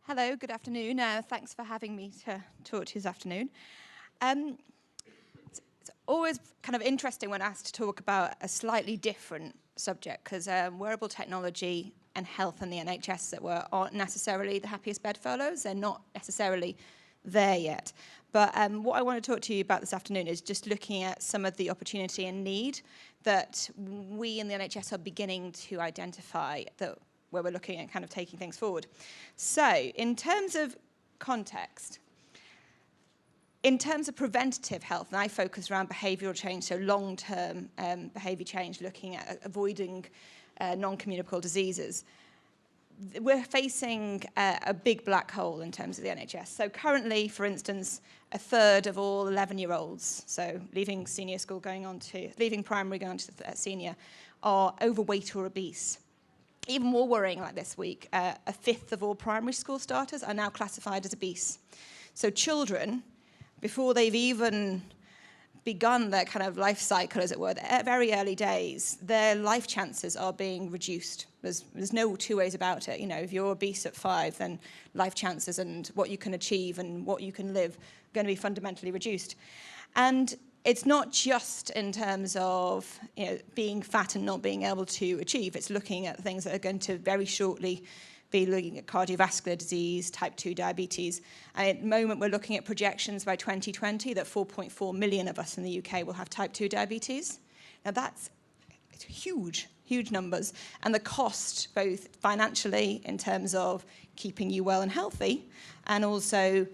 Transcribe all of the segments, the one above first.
Hello, good afternoon. Thanks for having me to talk to you this afternoon. It's always kind of interesting when asked to talk about a slightly different subject, because wearable technology and health in the NHS that aren't necessarily the happiest bedfellows. They're not necessarily there yet. But what I want to talk to you about this afternoon is just looking at some of the opportunity and need that we in the NHS are beginning to identify, that where we're looking at kind of taking things forward. So in terms of context, in terms of preventative health, and I focus around behavioural change, so long-term behaviour change, looking at avoiding non-communicable diseases, we're facing a big black hole in terms of the NHS. So currently, for instance, a third of all 11-year-olds, so leaving senior school, leaving primary, going on to senior, are overweight or obese. Even more worrying, like this week, a fifth of all primary school starters are now classified as obese. So children, before they've even begun their kind of life cycle, as it were, at very early days, their life chances are being reduced. There's no two ways about it. You know, if you're obese at 5, then life chances and what you can achieve and what you can live are going to be fundamentally reduced. And it's not just in terms of being fat and not being able to achieve. It's looking at things that are going to very shortly be looking at cardiovascular disease, type 2 diabetes. And at the moment, we're looking at projections by 2020 that 4.4 million of us in the UK will have type 2 diabetes. Now it's huge, huge numbers. And the cost, both financially in terms of keeping you well and healthy, and also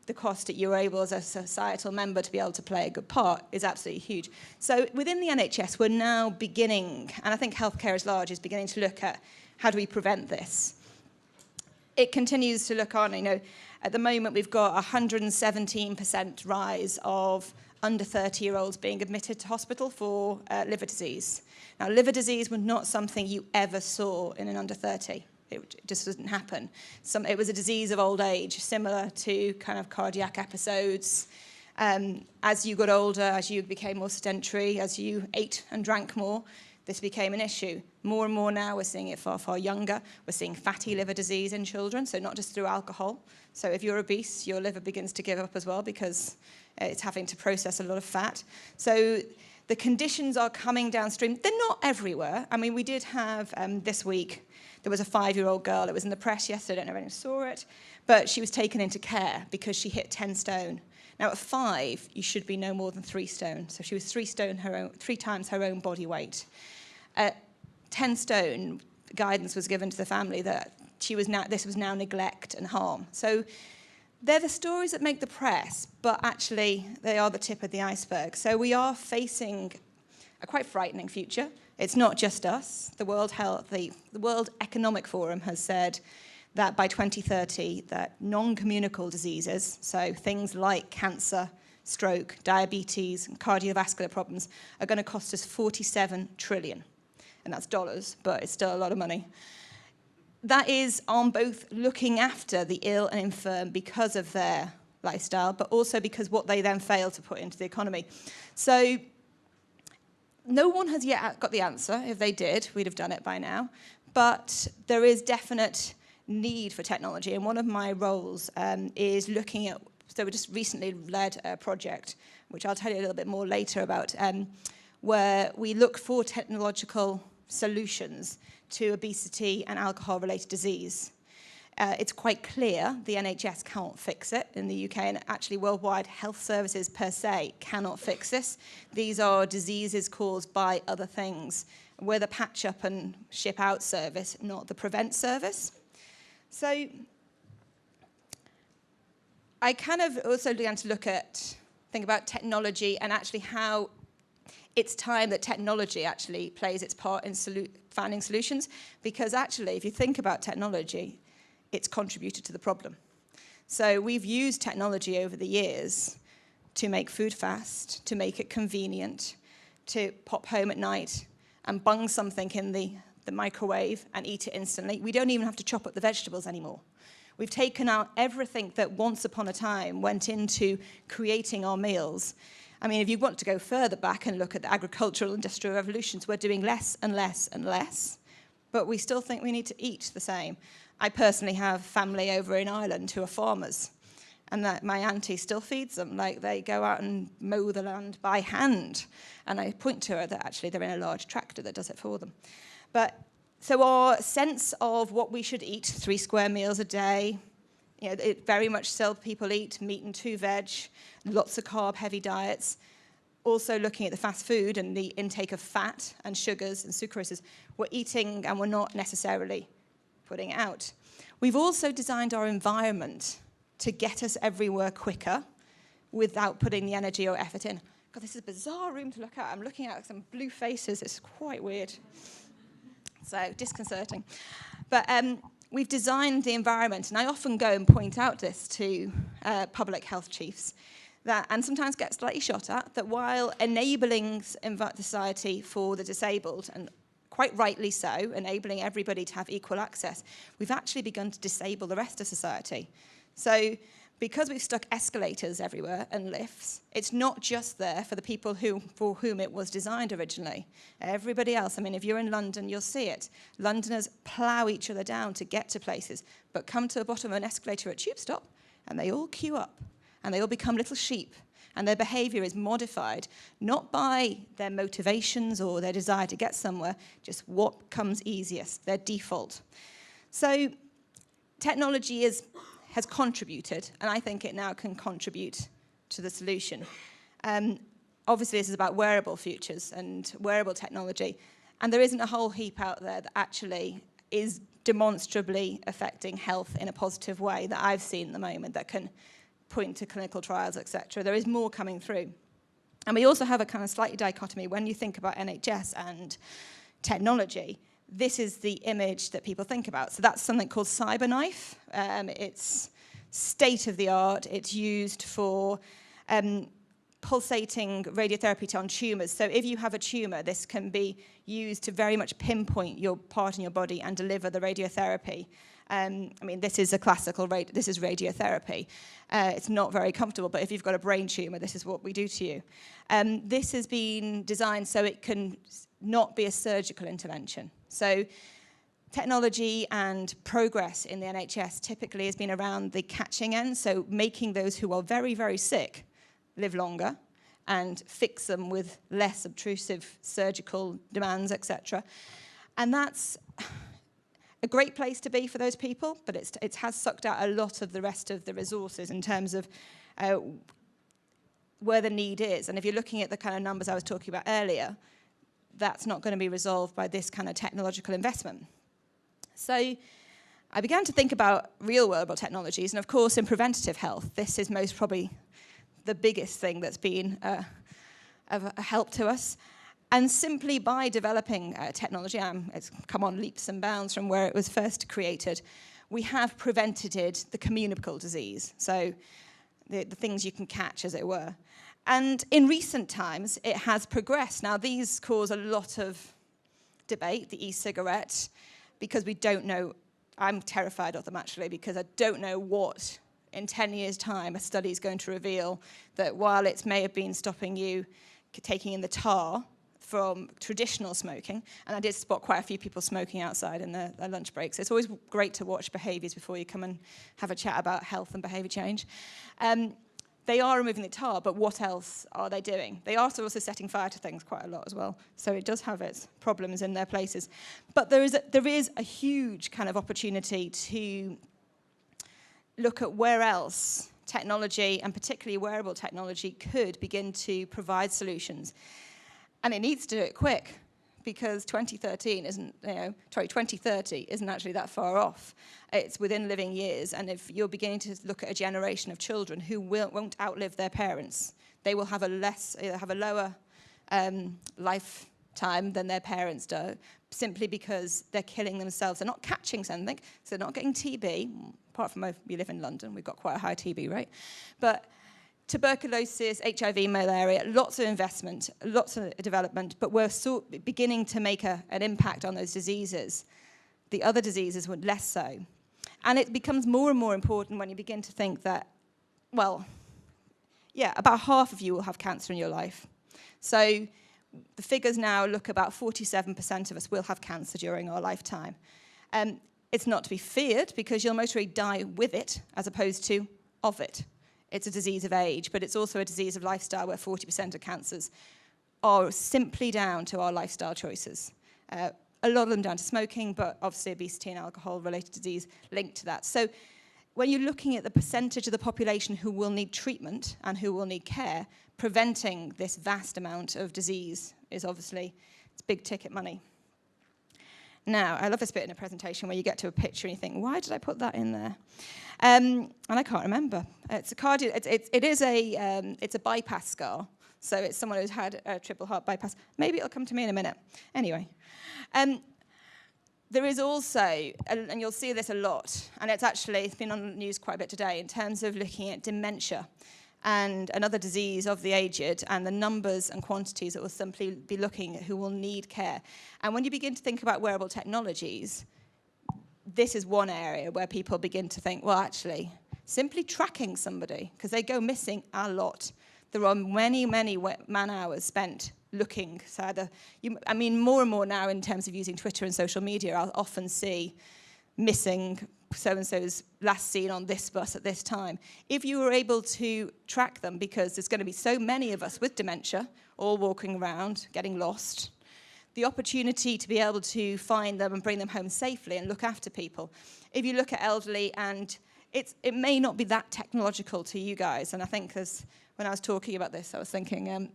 the cost that you're able as a societal member to be able to play a good part is absolutely huge. So within the NHS, we're now beginning, and I think healthcare as large is beginning to look at how do we prevent this. It continues to look on, at the moment we've got a 117% rise of under 30-year-olds being admitted to hospital for liver disease. Now, liver disease was not something you ever saw in an under 30. It just doesn't happen. It was a disease of old age, similar to kind of cardiac episodes. As you got older, as you became more sedentary, as you ate and drank more, this became an issue. More and more now, we're seeing it far, far younger. We're seeing fatty liver disease in children, so not just through alcohol. So if you're obese, your liver begins to give up as well because it's having to process a lot of fat. So the conditions are coming downstream. They're not everywhere. I mean, we did have this week, there was a 5-year-old girl. It was in the press yesterday. I don't know if anyone saw it. But she was taken into care because she hit 10 stone. Now, at 5, you should be no more than 3 stone. So she was 3 times her own body weight. At 10 stone, guidance was given to the family that this was now neglect and harm. So they're the stories that make the press, but actually they are the tip of the iceberg. So we are facing a quite frightening future. It's not just us. The World Economic Forum has said that by 2030, that non-communicable diseases, so things like cancer, stroke, diabetes, and cardiovascular problems, are going to cost us 47 trillion. And that's dollars, but it's still a lot of money. That is on both looking after the ill and infirm because of their lifestyle, but also because what they then fail to put into the economy. So no one has yet got the answer. If they did, we'd have done it by now. But there is definite need for technology. And one of my roles is looking at, so we just recently led a project, which I'll tell you a little bit more later about, where we look for technological solutions to obesity and alcohol-related disease. It's quite clear the NHS can't fix it in the UK, and actually worldwide health services per se cannot fix this. These are diseases caused by other things. We're the patch up and ship out service, not the prevent service. So I kind of also began to think about technology and actually how it's time that technology actually plays its part in finding solutions, because actually if you think about technology, it's contributed to the problem. So we've used technology over the years to make food fast, to make it convenient, to pop home at night and bung something in the microwave and eat it instantly. We don't even have to chop up the vegetables anymore. We've taken out everything that once upon a time went into creating our meals. I mean, if you want to go further back and look at the agricultural industrial revolutions, we're doing less and less and less, but we still think we need to eat the same. I personally have family over in Ireland who are farmers, and that my auntie still feeds them. Like, they go out and mow the land by hand, and I point to her that actually they're in a large tractor that does it for them. But so our sense of what we should eat, 3 square meals a day, you know, it very much still people eat meat and 2 veg, lots of carb-heavy diets. Also looking at the fast food and the intake of fat and sugars and sucroses, we're eating and we're not necessarily putting it out. We've also designed our environment to get us everywhere quicker without putting the energy or effort in. God, this is a bizarre room to look at. I'm looking at some blue faces. It's quite weird. So disconcerting. But we've designed the environment, and I often go and point out this to public health chiefs, that, and sometimes get slightly shot at, that while enabling society for the disabled, and quite rightly so, enabling everybody to have equal access, we've actually begun to disable the rest of society. So because we've stuck escalators everywhere and lifts, it's not just there for the people for whom it was designed originally. Everybody else, I mean, if you're in London, you'll see it. Londoners plough each other down to get to places, but come to the bottom of an escalator at Tube Stop, and they all queue up, and they all become little sheep. And their behaviour is modified, not by their motivations or their desire to get somewhere, just what comes easiest, their default. So technology has contributed, and I think it now can contribute to the solution. Obviously, this is about wearable futures and wearable technology, and there isn't a whole heap out there that actually is demonstrably affecting health in a positive way that I've seen at the moment that can point to clinical trials, etc. There is more coming through. And we also have a kind of slightly dichotomy when you think about NHS and technology. This is the image that people think about. So that's something called CyberKnife. It's state-of-the-art. It's used for pulsating radiotherapy on tumours. So if you have a tumour, this can be used to very much pinpoint your part in your body and deliver the radiotherapy. I mean, this is a classical, this is radiotherapy. It's not very comfortable, but if you've got a brain tumour, this is what we do to you. This has been designed so it can not be a surgical intervention. So technology and progress in the NHS typically has been around the catching end, so making those who are very, very sick live longer and fix them with less obtrusive surgical demands, etc. And that's a great place to be for those people, but it has sucked out a lot of the rest of the resources in terms of where the need is. And if you're looking at the kind of numbers I was talking about earlier, that's not going to be resolved by this kind of technological investment. So I began to think about real wearable technologies, and of course in preventative health, this is most probably the biggest thing that's been of a help to us. And simply by developing technology, it's come on leaps and bounds from where it was first created, we have prevented the communicable disease, so the things you can catch, as it were. And in recent times, it has progressed. Now, these cause a lot of debate, the e-cigarette, because we don't know. I'm terrified of them, actually, because I don't know what, in 10 years' time, a study is going to reveal that while it may have been stopping you taking in the tar from traditional smoking, and I did spot quite a few people smoking outside in their lunch breaks. It's always great to watch behaviours before you come and have a chat about health and behaviour change. They are removing the tar, but what else are they doing? They are also setting fire to things quite a lot as well, so it does have its problems in their places. But there is a huge kind of opportunity to look at where else technology, and particularly wearable technology, could begin to provide solutions. And it needs to do it quick, because 2030 isn't actually that far off. It's within living years, and if you're beginning to look at a generation of children who won't outlive their parents, they will have a lower lifetime than their parents do, simply because they're killing themselves. They're not catching something, so they're not getting TB. Apart from we live in London, we've got quite a high TB rate, but tuberculosis, HIV, malaria, lots of investment, lots of development, but we're beginning to make an impact on those diseases. The other diseases were less so. And it becomes more and more important when you begin to think that, well, yeah, about half of you will have cancer in your life. So the figures now look about 47% of us will have cancer during our lifetime. It's not to be feared because you'll most likely die with it as opposed to of it. It's a disease of age, but it's also a disease of lifestyle where 40% of cancers are simply down to our lifestyle choices. A lot of them down to smoking, but obviously obesity and alcohol-related disease linked to that. So when you're looking at the percentage of the population who will need treatment and who will need care, preventing this vast amount of disease is obviously, it's big ticket money. Now, I love this bit in a presentation where you get to a picture and you think, why did I put that in there? And I can't remember. It's a bypass scar. So it's someone who's had a triple heart bypass. Maybe it'll come to me in a minute. Anyway. There is also, and you'll see this a lot, and it's been on the news quite a bit today, in terms of looking at dementia and another disease of the aged, and the numbers and quantities that will simply be looking at who will need care. And when you begin to think about wearable technologies, this is one area where people begin to think, well, actually, simply tracking somebody, because they go missing a lot. There are many, many man-hours spent looking. So more and more now in terms of using Twitter and social media, I'll often see missing so-and-so's last seen on this bus at this time. If you were able to track them, because there's going to be so many of us with dementia, all walking around, getting lost, the opportunity to be able to find them and bring them home safely and look after people. If you look at elderly, and it may not be that technological to you guys, and I think when I was talking about this, I was thinking,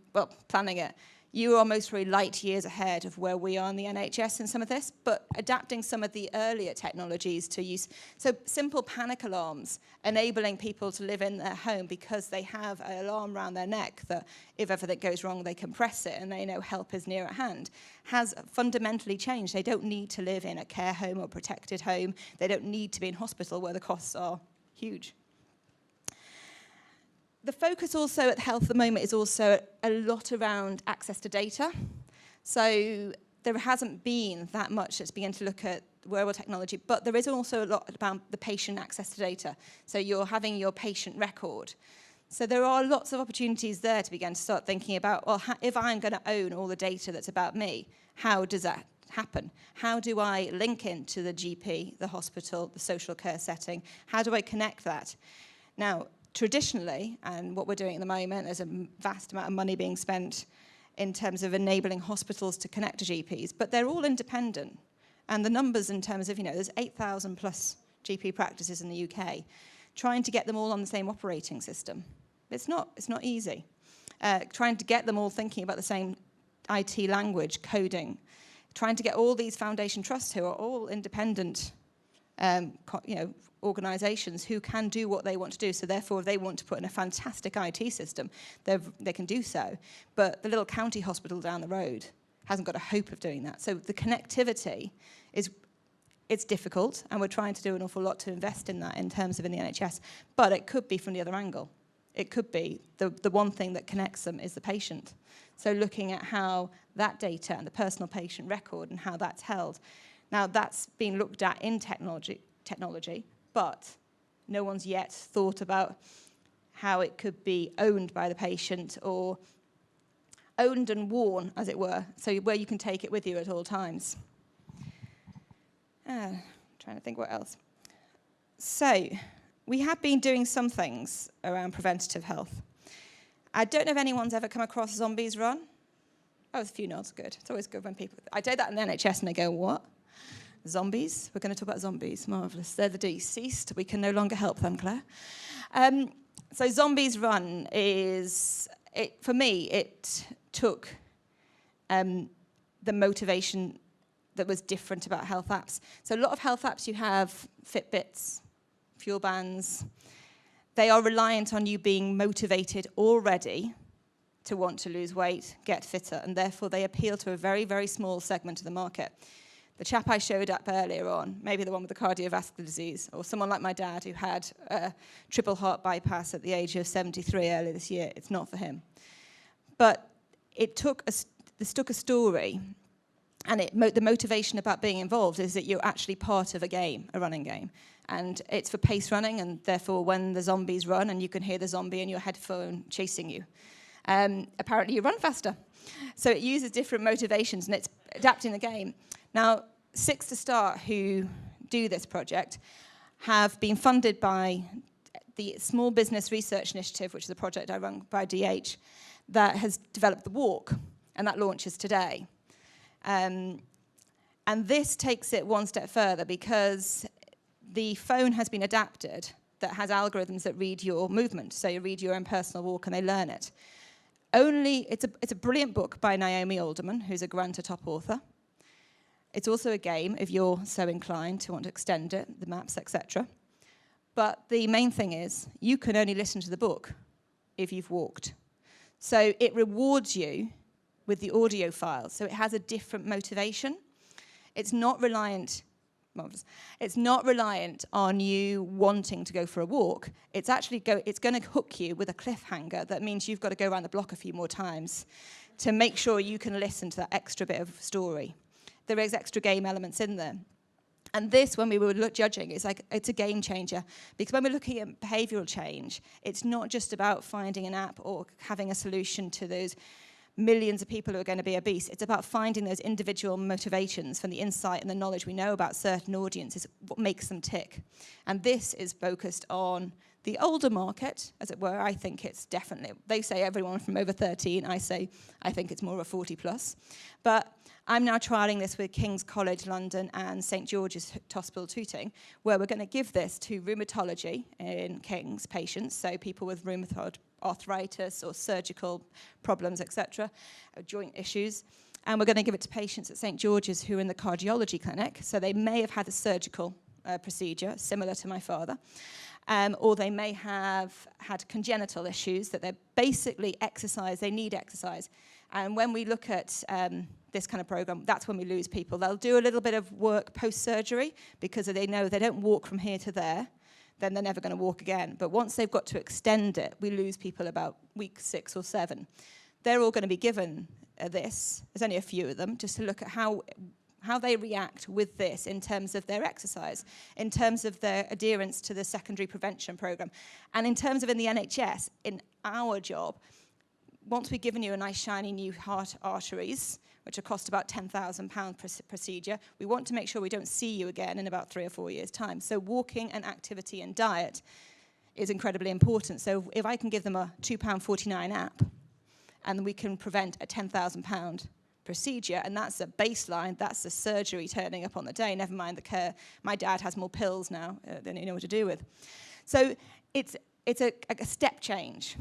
planning it, you are most really light years ahead of where we are in the NHS in some of this, but adapting some of the earlier technologies to use. So simple panic alarms, enabling people to live in their home because they have an alarm around their neck that if everything goes wrong, they can press it and they know help is near at hand, has fundamentally changed. They don't need to live in a care home or protected home. They don't need to be in hospital where the costs are huge. The focus also at health at the moment is also a lot around access to data. So there hasn't been that much that's begun to look at wearable technology, but there is also a lot about the patient access to data. So you're having your patient record. So there are lots of opportunities there to begin to start thinking about, well, if I'm going to own all the data that's about me, how does that happen? How do I link into the GP, the hospital, the social care setting? How do I connect that? Now, traditionally, and what we're doing at the moment, there's a vast amount of money being spent in terms of enabling hospitals to connect to GPs, but they're all independent. And the numbers in terms of, there's 8,000 plus GP practices in the UK, trying to get them all on the same operating system. It's not easy. Trying to get them all thinking about the same IT language, coding, trying to get all these foundation trusts who are all independent, organisations who can do what they want to do. So therefore, if they want to put in a fantastic IT system, they can do so. But the little county hospital down the road hasn't got a hope of doing that. So the connectivity it's difficult, and we're trying to do an awful lot to invest in that in terms of in the NHS. But it could be from the other angle. It could be the one thing that connects them is the patient. So looking at how that data and the personal patient record and how that's held. Now, that's been looked at in technology, but no one's yet thought about how it could be owned by the patient or owned and worn, as it were, so where you can take it with you at all times. Trying to think what else. So, we have been doing some things around preventative health. I don't know if anyone's ever come across Zombies Run. Oh, there's a few nods, good. It's always good when people... I do that in the NHS and they go, what? Zombies? We're going to talk about zombies. Marvellous. They're the deceased. We can no longer help them, Claire. So Zombies Run is... for me, it took the motivation that was different about health apps. So a lot of health apps you have, Fitbits, Fuel Bands, they are reliant on you being motivated already to want to lose weight, get fitter, and therefore they appeal to a very, very small segment of the market. The chap I showed up earlier on, maybe the one with the cardiovascular disease, or someone like my dad who had a triple heart bypass at the age of 73 earlier this year, it's not for him. But it took a story, and the motivation about being involved is that you're actually part of a game, a running game. And it's for pace running, and therefore when the zombies run and you can hear the zombie in your headphone chasing you, apparently you run faster. So it uses different motivations, and it's adapting the game. Now, 6 to start who do this project have been funded by the Small Business Research Initiative, which is a project I run by DH, that has developed the walk, and that launches today. And this takes it one step further because the phone has been adapted that has algorithms that read your movement. So you read your own personal walk and they learn it. It's a brilliant book by Naomi Alderman, who's a Granta top author. It's also a game if you're so inclined to want to extend it, the maps, etc. But the main thing is you can only listen to the book if you've walked. So it rewards you with the audio files. So it has a different motivation. It's not reliant on you wanting to go for a walk. It's going to hook you with a cliffhanger that means you've got to go around the block a few more times to make sure you can listen to that extra bit of story. There is extra game elements in there. And this, when we were judging, it's a game changer. Because when we're looking at behavioural change, it's not just about finding an app or having a solution to those millions of people who are going to be obese. It's about finding those individual motivations from the insight and the knowledge we know about certain audiences, what makes them tick. And this is focused on the older market, as it were. I think it's definitely, they say everyone from over 13, I think it's more of a 40 plus. But I'm now trialling this with King's College London and St George's Hospital Tooting, where we're going to give this to rheumatology in King's patients, so people with rheumatoid arthritis or surgical problems, etc., joint issues. And we're going to give it to patients at St George's who are in the cardiology clinic, so they may have had a surgical procedure, similar to my father, or they may have had congenital issues that they're basically they need exercise. And when we look at this kind of program, that's when we lose people. They'll do a little bit of work post-surgery because they know they don't walk from here to there, then they're never going to walk again. But once they've got to extend it, we lose people about week 6 or 7. They're all going to be given this. There's only a few of them, just to look at how they react with this in terms of their exercise, in terms of their adherence to the secondary prevention program, and in terms of in the NHS, in our job, once we've given you a nice shiny new heart arteries, which will cost about £10,000 procedure, we want to make sure we don't see you again in about 3 or 4 years' time. So walking and activity and diet is incredibly important. So if I can give them a £2.49 app, and we can prevent a £10,000 procedure, and that's a baseline, that's the surgery turning up on the day, never mind the care. My dad has more pills now than you know what to do with. So it's a step change.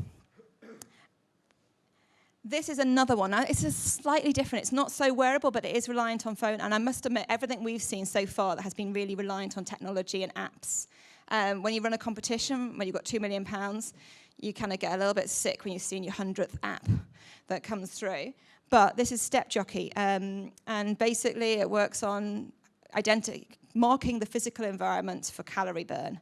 This is another one. Now, it's slightly different. It's not so wearable, but it is reliant on phone. And I must admit, everything we've seen so far that has been really reliant on technology and apps. When you run a competition, when you've got £2 million, you kind of get a little bit sick when you've seen your 100th app that comes through. But this is Step Jockey. And basically, it works on marking the physical environment for calorie burn.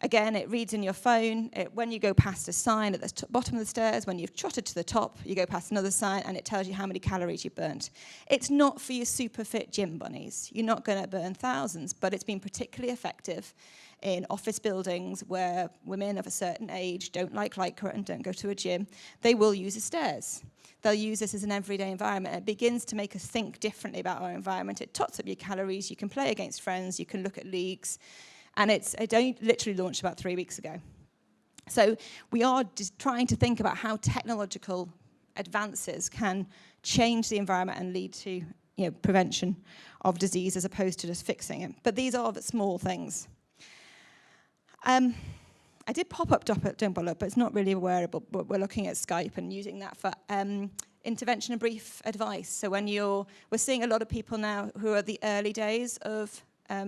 Again, it reads in your phone. When you go past a sign at the bottom of the stairs, when you've trotted to the top, you go past another sign, and it tells you how many calories you've burnt. It's not for your super fit gym bunnies. You're not going to burn thousands, but it's been particularly effective in office buildings where women of a certain age don't like lycra and don't go to a gym. They will use the stairs. They'll use this as an everyday environment. It begins to make us think differently about our environment. It tots up your calories. You can play against friends. You can look at leagues. And it literally launched about 3 weeks ago. So we are just trying to think about how technological advances can change the environment and lead to prevention of disease as opposed to just fixing it. But these are the small things. I did pop up Don't Bother Up, but it's not really a wearable. But we're looking at Skype and using that for intervention and brief advice. So when we're seeing a lot of people now who are at the early days of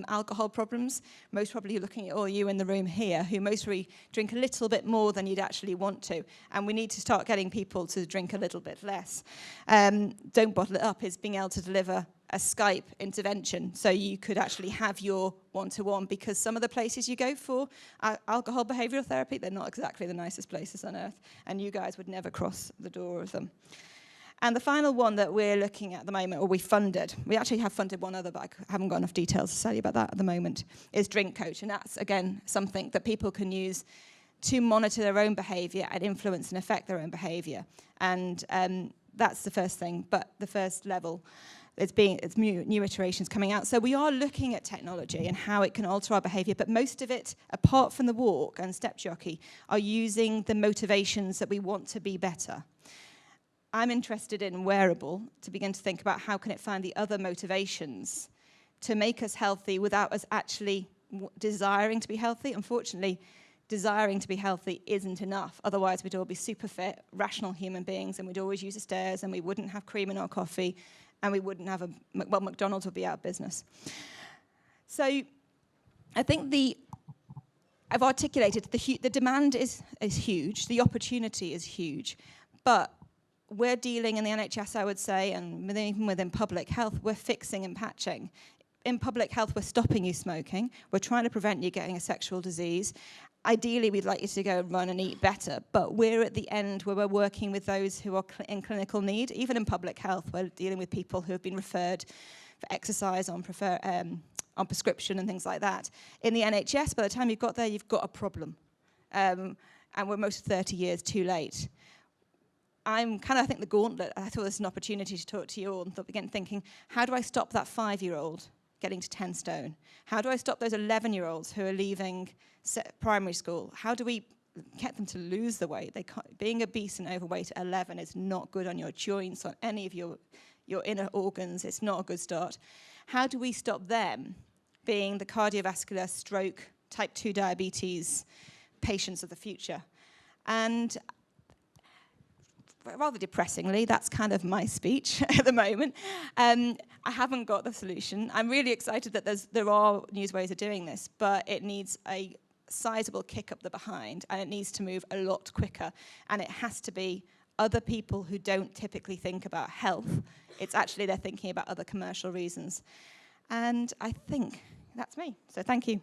alcohol problems, most probably you're looking at all you in the room here, who mostly drink a little bit more than you'd actually want to. And we need to start getting people to drink a little bit less. Don't Bottle It Up is being able to deliver a Skype intervention, so you could actually have your one-to-one, because some of the places you go for alcohol behavioural therapy, they're not exactly the nicest places on earth, and you guys would never cross the door of them. And the final one that we're looking at the moment, or we actually have funded one other, but I haven't got enough details to tell you about that at the moment, is Drink Coach. And that's, again, something that people can use to monitor their own behaviour and influence and affect their own behaviour. And that's the first thing, but the first level. it's new iterations coming out. So we are looking at technology and how it can alter our behaviour, but most of it, apart from the walk and step jockey, are using the motivations that we want to be better. I'm interested in wearable to begin to think about how can it find the other motivations to make us healthy without us actually desiring to be healthy. Unfortunately, desiring to be healthy isn't enough. Otherwise, we'd all be super fit, rational human beings, and we'd always use the stairs, and we wouldn't have cream in our coffee, and we wouldn't have McDonald's would be out of business. So I think I've articulated the demand is huge, the opportunity is huge, but we're dealing in the NHS, I would say, and even within public health, we're fixing and patching. In public health, we're stopping you smoking. We're trying to prevent you getting a sexual disease. Ideally, we'd like you to go run and eat better, but we're at the end where we're working with those who are in clinical need. Even in public health, we're dealing with people who have been referred for exercise on prescription and things like that. In the NHS, by the time you've got there, you've got a problem. And we're most 30 years too late. I'm kind of, I think, the gauntlet. I thought this was an opportunity to talk to you all and began thinking, how do I stop that 5-year-old getting to 10 stone? How do I stop those 11-year-olds who are leaving primary school? How do we get them to lose the weight? Being obese and overweight at 11 is not good on your joints, on any of your inner organs. It's not a good start. How do we stop them being the cardiovascular, stroke, type 2 diabetes patients of the future? And rather depressingly, that's kind of my speech at the moment. I haven't got the solution. I'm really excited that there are new ways of doing this, but it needs a sizable kick up the behind, and it needs to move a lot quicker. And it has to be other people who don't typically think about health. It's actually they're thinking about other commercial reasons. And I think that's me. So thank you.